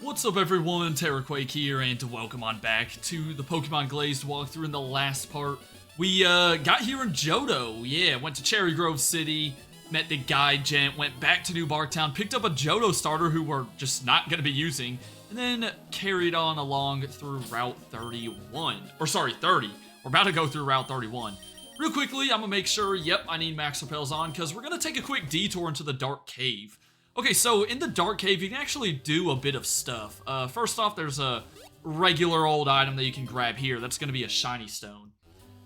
What's up everyone, Terraquake here, and welcome on back to the Pokemon Glazed walkthrough. In the last part, we got here in Johto. Yeah, went to Cherry Grove City, met the guide gent, went back to New Barktown, picked up a Johto starter who we're just not going to be using, and then carried on along through Route 31. Or sorry, 30. We're about to go through Route 31. Real quickly, I'm going to make sure, yep, I need Max Repels on, because we're going to take a quick detour into the Dark Cave. Okay, so in the Dark Cave, you can actually do a bit of stuff. First off, there's a regular old item that you can grab here. That's going to be a shiny stone.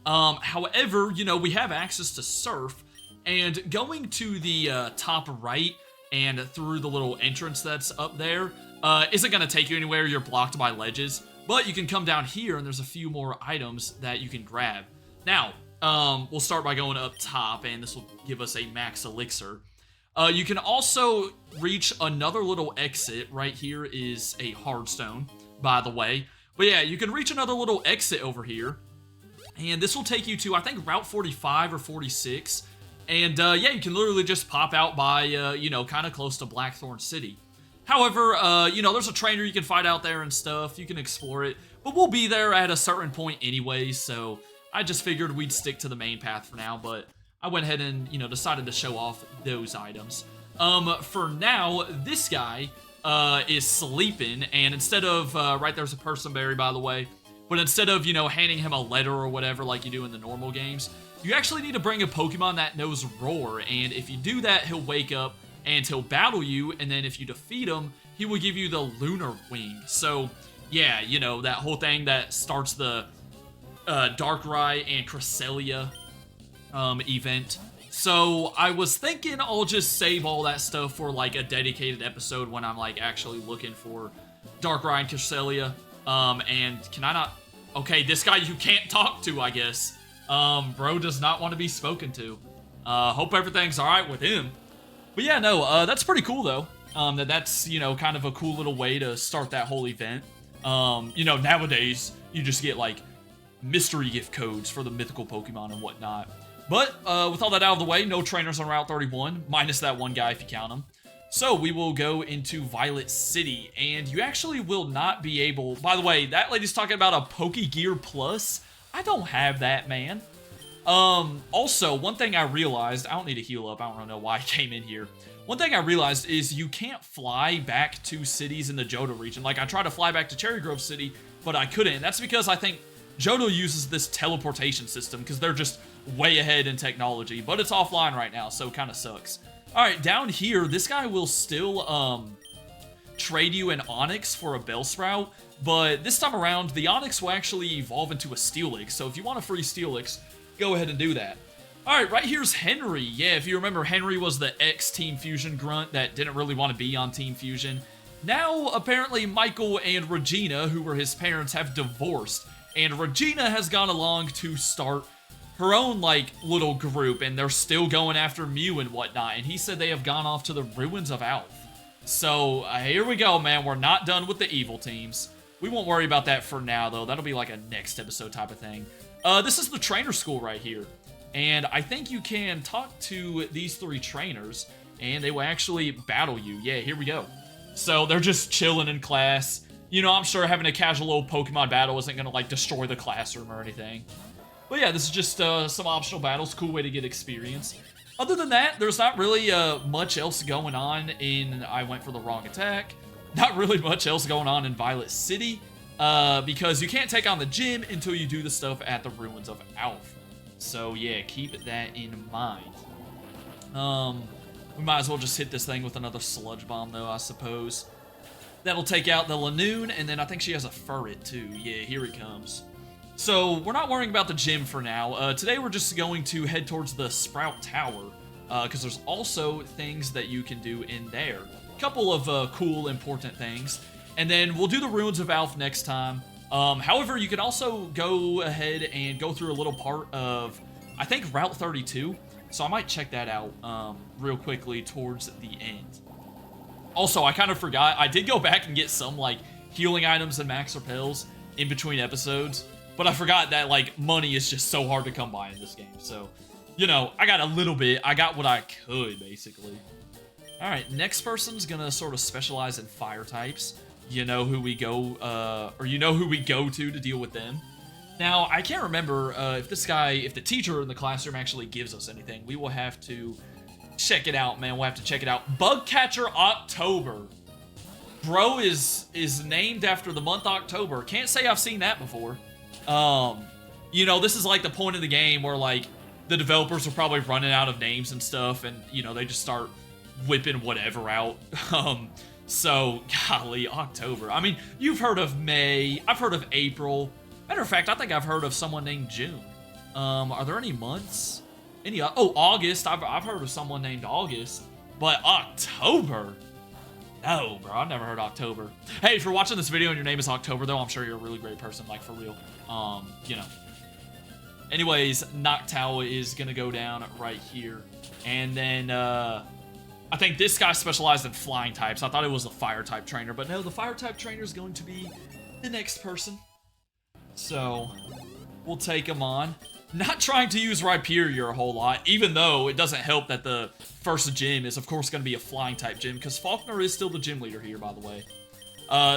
However, you know, we have access to Surf, and going to the top right and through the little entrance that's up there isn't going to take you anywhere. You're blocked by ledges, but you can come down here, and there's a few more items that you can grab. Now, we'll start by going up top, and this will give us a max elixir. You can also reach another little exit. Right here is a hard stone, by the way. But yeah, you can reach another little exit over here. And this will take you to, I think, Route 45 or 46. And yeah, you can literally just pop out by, you know, kind of close to Blackthorn City. However, you know, there's a trainer you can fight out there and stuff. You can explore it. But we'll be there at a certain point anyways, so I just figured we'd stick to the main path for now, but I went ahead and, you know, decided to show off those items. For now, this guy is sleeping, and instead of, right there's a person berry, by the way, but instead of, you know, handing him a letter or whatever like you do in the normal games, you actually need to bring a Pokemon that knows Roar, and if you do that, he'll wake up, and he'll battle you, and then if you defeat him, he will give you the Lunar Wing. So, yeah, you know, that whole thing that starts the Darkrai and Cresselia event. So I was thinking I'll just save all that stuff for like a dedicated episode when I'm like actually looking for Darkrai and Cresselia. And can I not? Okay, this guy you can't talk to, I guess. Bro does not want to be spoken to. Hope everything's all right with him. But yeah, no, that's pretty cool though. That's, you know, kind of a cool little way to start that whole event. You know, nowadays you just get like mystery gift codes for the mythical Pokemon and whatnot. But with all that out of the way, no trainers on Route 31, minus that one guy if you count him. So we will go into Violet City, and you actually will not be able... By the way, that lady's talking about a Pokegear Plus. I don't have that, man. Also, one thing I realized... I don't need to heal up. I don't really know why I came in here. One thing I realized is you can't fly back to cities in the Johto region. Like, I tried to fly back to Cherry Grove City, but I couldn't. That's because I think Johto uses this teleportation system because they're just way ahead in technology, but it's offline right now, so kind of sucks. Alright, down here, this guy will still trade you an Onix for a Bellsprout, but this time around, the Onix will actually evolve into a Steelix, so if you want a free Steelix, go ahead and do that. Alright, right here's Henry. Yeah, if you remember, Henry was the ex-Team Fusion grunt that didn't really want to be on Team Fusion. Now, apparently, Michael and Regina, who were his parents, have divorced, and Regina has gone along to start her own, like, little group, and they're still going after Mew and whatnot, and he said they have gone off to the ruins of Alph. So, here we go, man. We're not done with the evil teams. We won't worry about that for now, though. That'll be like a next episode type of thing. This is the trainer school right here, and I think you can talk to these three trainers, and they will actually battle you. Yeah, here we go. So, they're just chilling in class. You know, I'm sure having a casual old Pokemon battle isn't going to, like, destroy the classroom or anything. But yeah, this is just some optional battles. Cool way to get experience. Other than that, there's not really much else going on in... I went for the wrong attack. Not really much else going on in Violet City. Because you can't take on the gym until you do the stuff at the ruins of Alph. So yeah, keep that in mind. We might as well just hit this thing with another Sludge Bomb though, I suppose. That'll take out the Lanoon, and then I think she has a Furret too. Yeah, here it comes. So, we're not worrying about the gym for now. Today we're just going to head towards the Sprout Tower, because there's also things that you can do in there. A couple of cool, important things. And then we'll do the Ruins of Alph next time. However, you can also go ahead and go through a little part of, I think, Route 32. So I might check that out real quickly towards the end. Also, I kind of forgot, I did go back and get some, like, healing items and max repels in between episodes. But I forgot that, like, money is just so hard to come by in this game. So, you know, I got a little bit. I got what I could, basically. Alright, next person's gonna sort of specialize in fire types. you know who we go, or you know who we go to deal with them. Now, I can't remember if the teacher in the classroom actually gives us anything. We will have to check it out, man. We'll have to check it out. Bugcatcher October. Bro is named after the month October. Can't say I've seen that before. You know, this is like the point of the game where, like, the developers are probably running out of names and stuff, and, you know, they just start whipping whatever out. So, golly, October. I mean, you've heard of May. I've heard of April. Matter of fact, I think I've heard of someone named June. Are there any months? August. I've heard of someone named August. But October? No, bro. I've never heard October. Hey, if you're watching this video and your name is October, though, I'm sure you're a really great person, like, for real. You know. Anyways, Noctowl is going to go down right here. And then, I think this guy specialized in flying types. I thought it was the fire type trainer, but no, the fire type trainer is going to be the next person. So, we'll take him on. Not trying to use Rhyperior a whole lot, even though it doesn't help that the first gym is, of course, going to be a flying type gym, because Faulkner is still the gym leader here, by the way.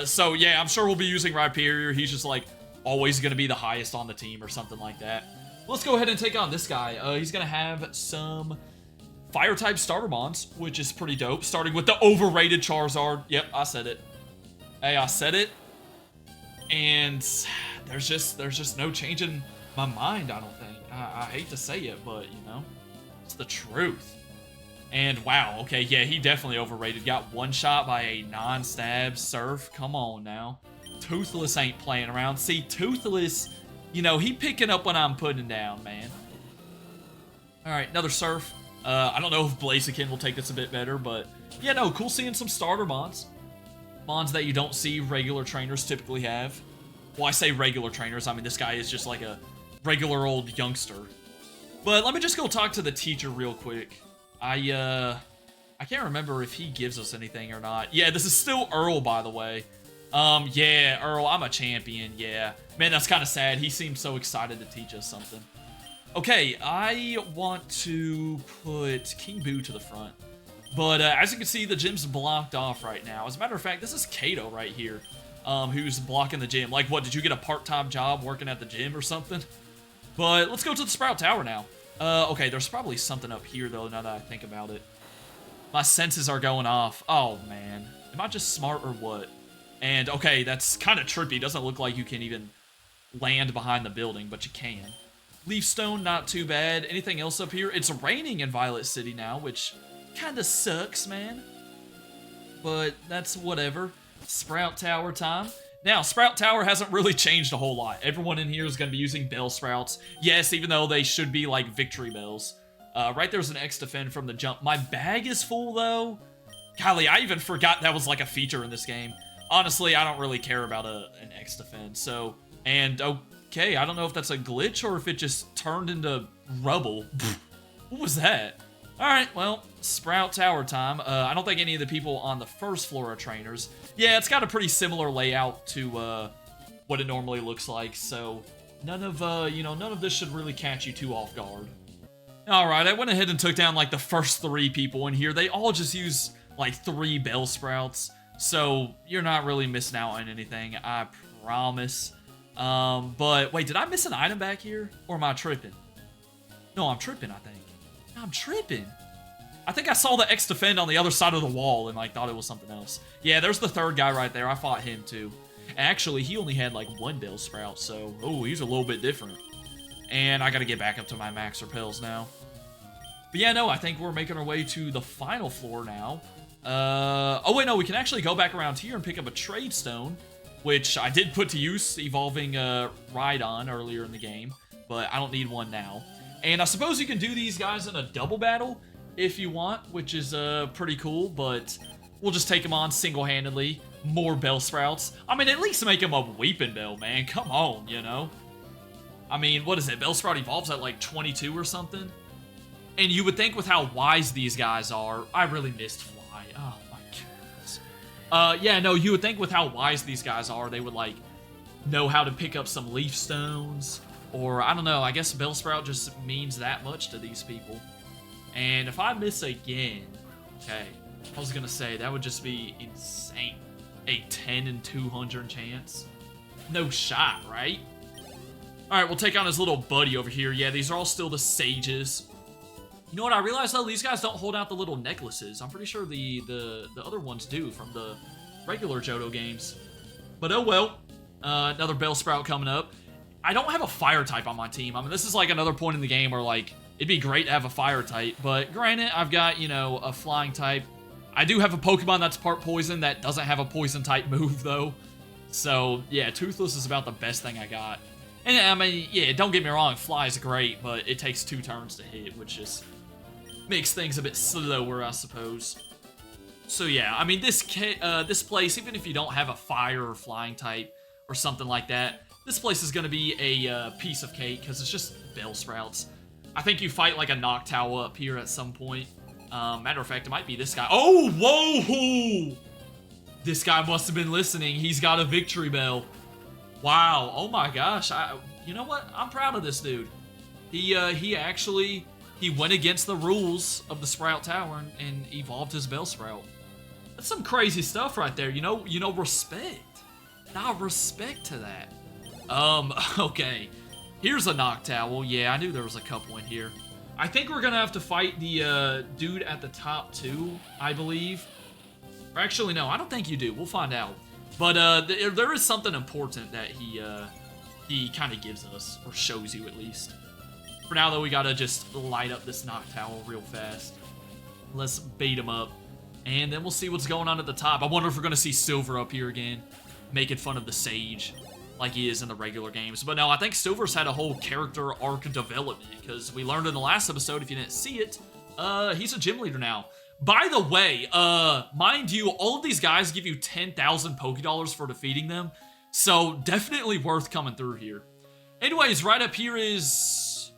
So, yeah, I'm sure we'll be using Rhyperior. He's just, like, always going to be the highest on the team or something like that. Let's go ahead and take on this guy. He's going to have some fire-type starter mons, which is pretty dope. Starting with the overrated Charizard. Yep, I said it. Hey, I said it. And there's just no changing my mind, I don't think. I hate to say it, but, you know, it's the truth. And, wow, okay, yeah, he definitely overrated. Got one shot by a non-stab Surf. Come on, now. Toothless ain't playing around. See, Toothless, you know, he picking up when I'm putting down, man. Alright, another Surf. I don't know if Blaziken will take this a bit better, but, yeah, no, cool seeing some starter mons. Mons that you don't see regular trainers typically have. Well, I say regular trainers. I mean, this guy is just like a regular old youngster. But let me just go talk to the teacher real quick. I can't remember if he gives us anything or not. Yeah, this is still Earl, by the way. Yeah, Earl, I'm a champion, yeah. Man, that's kind of sad. He seems so excited to teach us something. Okay, I want to put King Boo to the front. But as you can see, the gym's blocked off right now. As a matter of fact, this is Kato right here, who's blocking the gym. Like, what, did you get a part-time job working at the gym or something? But let's go to the Sprout Tower now. Okay, there's probably something up here, though, now that I think about it. My senses are going off. Oh, man. Am I just smart or what? And, okay, that's kind of trippy. Doesn't look like you can even land behind the building, but you can. Leaf Stone, not too bad. Anything else up here? It's raining in Violet City now, which kind of sucks, man. But that's whatever. Sprout Tower time. Now, Sprout Tower hasn't really changed a whole lot. Everyone in here is going to be using Bell Sprouts. Yes, even though they should be like Victory Bells. Right there's an X-Defend from the jump. My bag is full, though. Golly, I even forgot that was like a feature in this game. Honestly, I don't really care about an X-Defend, so... And, okay, I don't know if that's a glitch or if it just turned into rubble. What was that? Alright, well, Sprout Tower time. I don't think any of the people on the first floor are trainers. Yeah, it's got a pretty similar layout to what it normally looks like, so none of, none of this should really catch you too off guard. Alright, I went ahead and took down, like, the first 3 people in here. They all just use, like, 3 Bell Sprouts, so you're not really missing out on anything, I promise. But, wait, did I miss an item back here? Or am I tripping? No, I'm tripping, I think. I'm tripping. I think I saw the X-Defend on the other side of the wall and, like, thought it was something else. Yeah, there's the 3rd guy right there. I fought him, too. Actually, he only had, like, 1 Bell Sprout, so... Oh, he's a little bit different. And I gotta get back up to my max repels now. But yeah, no, I think we're making our way to the final floor now. Oh, wait, no, we can actually go back around here and pick up a Trade Stone, which I did put to use, evolving Rhydon earlier in the game, but I don't need one now. And I suppose you can do these guys in a double battle if you want, which is pretty cool, but we'll just take them on single-handedly. More Bell Sprouts. I mean, at least make them a Weeping Bell, man. Come on, you know? I mean, what is it? Bell Sprout evolves at like 22 or something? And you would think with how wise these guys are... I really missed Fly. Oh, my goodness. Yeah, no, you would think with how wise these guys are, they would, like, know how to pick up some Leaf Stones... Or, I don't know, I guess Bellsprout just means that much to these people. And if I miss again, okay, I was gonna say, that would just be insane. a 10 in 200 chance? No shot, right? Alright, we'll take on his little buddy over here. Yeah, these are all still the sages. You know what I realized, though? These guys don't hold out the little necklaces. I'm pretty sure the other ones do from the regular Johto games. But oh well. Another Bellsprout coming up. I don't have a fire type on my team. I mean, this is like another point in the game where, like, it'd be great to have a fire type. But granted, I've got, you know, a flying type. I do have a Pokemon that's part poison that doesn't have a poison type move, though. So, yeah, Toothless is about the best thing I got. And, I mean, yeah, don't get me wrong, Fly's great, but it takes 2 turns to hit, which just makes things a bit slower, I suppose. So, yeah, I mean, this place, even if you don't have a fire or flying type or something like that, this place is going to be a piece of cake, because it's just Bellsprouts. I think you fight, like, a Noctowl up here at some point. Matter of fact, it might be this guy. Oh, whoa! This guy must have been listening. He's got a victory bell. Wow. Oh my gosh. You know what? I'm proud of this dude. He went against the rules of the Sprout Tower and evolved his Bellsprout. That's some crazy stuff right there. You know, respect. Now respect to that. Okay. Here's a Noctowl. Yeah, I knew there was a couple in here. I think we're gonna have to fight the dude at the top too, I believe. Or actually, no, I don't think you do. We'll find out. But there is something important that he kind of gives us, or shows you at least. For now, though, we gotta just light up this Noctowl real fast. Let's bait him up, and then we'll see what's going on at the top. I wonder if we're gonna see Silver up here again, making fun of the Sage like he is in the regular games. But no, I think Silver's had a whole character arc development, because we learned in the last episode, if you didn't see it, he's a gym leader now. By the way, mind you, all of these guys give you 10,000 Pokédollars for defeating them, so definitely worth coming through here. Anyways, right up here is...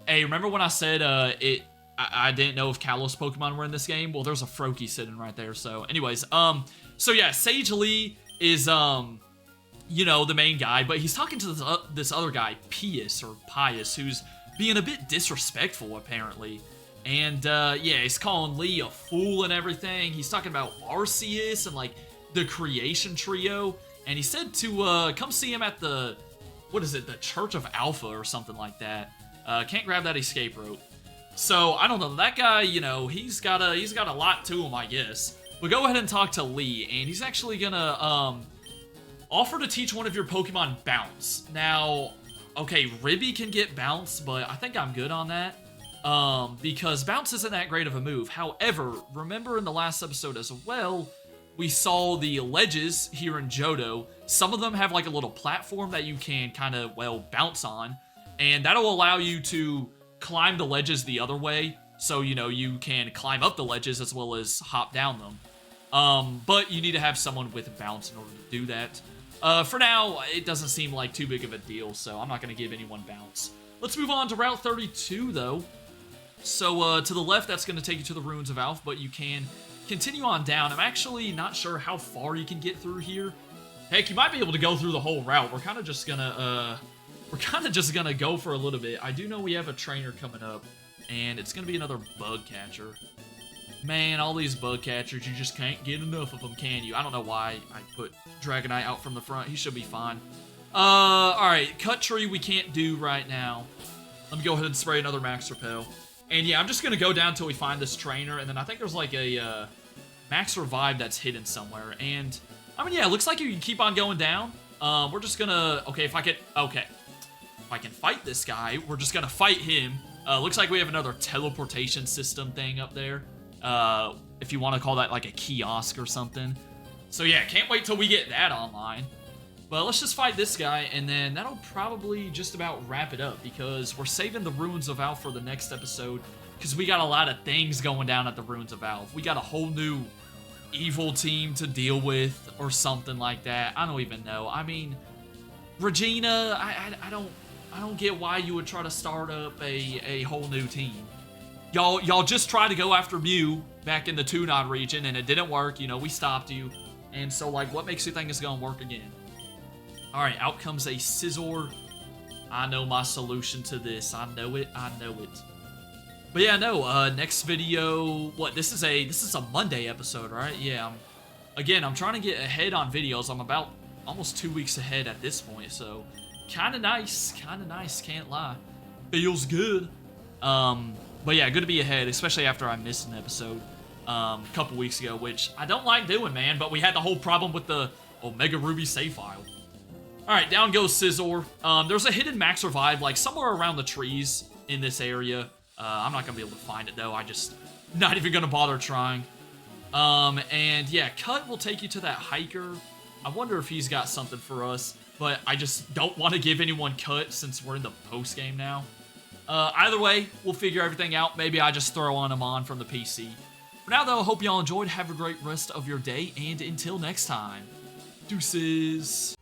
Hey, remember when I said I didn't know if Kalos Pokemon were in this game? Well, there's a Froakie sitting right there, so anyways, so yeah, Sage Lee is, you know, the main guy, but he's talking to this other guy, Pius, who's being a bit disrespectful, apparently. And, yeah, he's calling Lee a fool and everything. He's talking about Arceus and, like, the Creation Trio. And he said to, come see him at the, what is it, the Church of Alpha or something like that. Can't grab that escape rope. So, I don't know, that guy, you know, he's got a lot to him, I guess. But go ahead and talk to Lee, and he's actually gonna, offer to teach one of your Pokemon Bounce. Now, okay, Ribby can get Bounce, but I think I'm good on that. Because Bounce isn't that great of a move. However, remember in the last episode as well, we saw the ledges here in Johto. Some of them have like a little platform that you can kind of, well, bounce on. And that'll allow you to climb the ledges the other way. So, you know, you can climb up the ledges as well as hop down them. But you need to have someone with Bounce in order to do that. For now, it doesn't seem like too big of a deal, so I'm not going to give anyone Bounce. Let's move on to Route 32, though. So, to the left, that's going to take you to the Ruins of Alph, but you can continue on down. I'm actually not sure how far you can get through here. Heck, you might be able to go through the whole route. We're kind of just gonna go for a little bit. I do know we have a trainer coming up, and it's gonna be another bug catcher. Man, all these bug catchers, you just can't get enough of them, can you? I don't know why I put Dragonite out from the front. He should be fine. Alright, Cut Tree we can't do right now. Let me go ahead and spray another Max Repel. And yeah, I'm just gonna go down until we find this trainer, and then I think there's like a Max Revive that's hidden somewhere. And I mean, yeah, it looks like you can keep on going down. We're just gonna, if I can fight this guy, we're just gonna fight him. Looks like we have another teleportation system thing up there. If you want to call that like a kiosk or something. So yeah, can't wait till we get that online. But let's just fight this guy, and then that'll probably just about wrap it up, because we're saving the Ruins of Alph for the next episode, because we got a lot of things going down at the Ruins of Alph. We got a whole new evil team to deal with, or something like that. I don't even know. I mean, Regina, I don't get why you would try to start up a whole new team. Y'all just tried to go after Mew back in the Tunod region, and it didn't work. You know, we stopped you. And so, like, what makes you think it's gonna work again? Alright, out comes a Scizor. I know my solution to this. I know it. But yeah, no, next video, what, this is a Monday episode, right? Yeah, again, I'm trying to get ahead on videos. I'm about almost 2 weeks ahead at this point, so kind of nice, can't lie. Feels good. But yeah, good to be ahead, especially after I missed an episode a couple weeks ago, which I don't like doing, man, but we had the whole problem with the Omega Ruby save file. Alright, down goes Scizor. There's a hidden max revive, like, somewhere around the trees in this area. I'm not gonna be able to find it, though. I just not even gonna bother trying. And yeah, Cut will take you to that hiker. I wonder if he's got something for us, but I just don't want to give anyone Cut since we're in the post game now. Either way, we'll figure everything out. Maybe I just throw him on from the PC. For now, though, I hope y'all enjoyed. Have a great rest of your day, and until next time, deuces.